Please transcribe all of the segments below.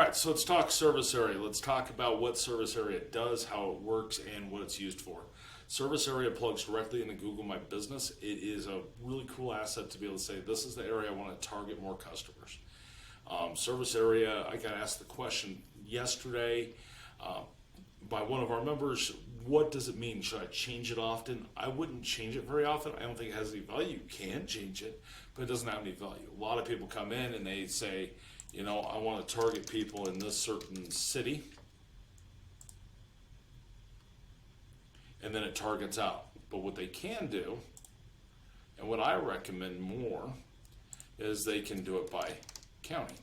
right, so let's talk service area. Let's talk about what service area does, how it works, and what it's used for. Service area plugs directly into Google My Business. It is a really cool asset to be able to say, this is the area I want to target more customers. Service area, I got asked the question yesterday by one of our members, what does it mean? Should I change it often? I wouldn't change it very often. I don't think it has any value. You can change it, but it doesn't have any value. A lot of people come in and they say, you know, I want to target people in this certain city, and then it targets out. But what they can do, and what I recommend more, is they can do it by county.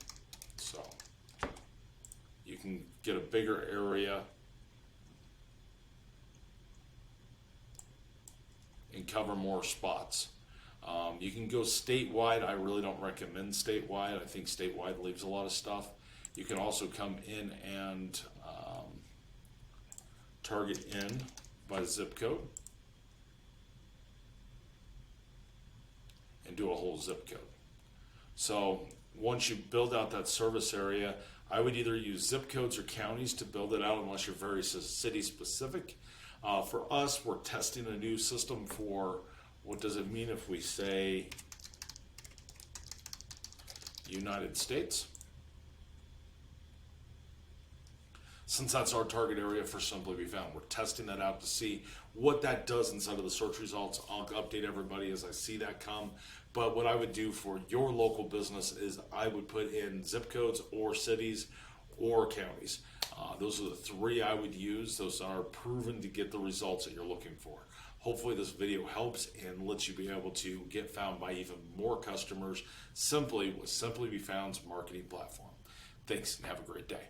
So you can get a bigger area and cover more spots. You can go statewide. I really don't recommend statewide. I think statewide leaves a lot of stuff. You can also come in and target in by zip code and do a whole zip code. So once you build out that service area, I would either use zip codes or counties to build it out unless you're very city specific. For us, we're testing a new system for what does it mean if we say United States. Since that's our target area for Simply Be Found, we're testing that out to see what that does inside of the search results. I'll update everybody as I see that come. But what I would do for your local business is I would put in zip codes or cities or counties. Those are the three I would use. Those are proven to get the results that you're looking for. Hopefully this video helps and lets you be able to get found by even more customers simply with Simply Be Found's marketing platform. Thanks and have a great day.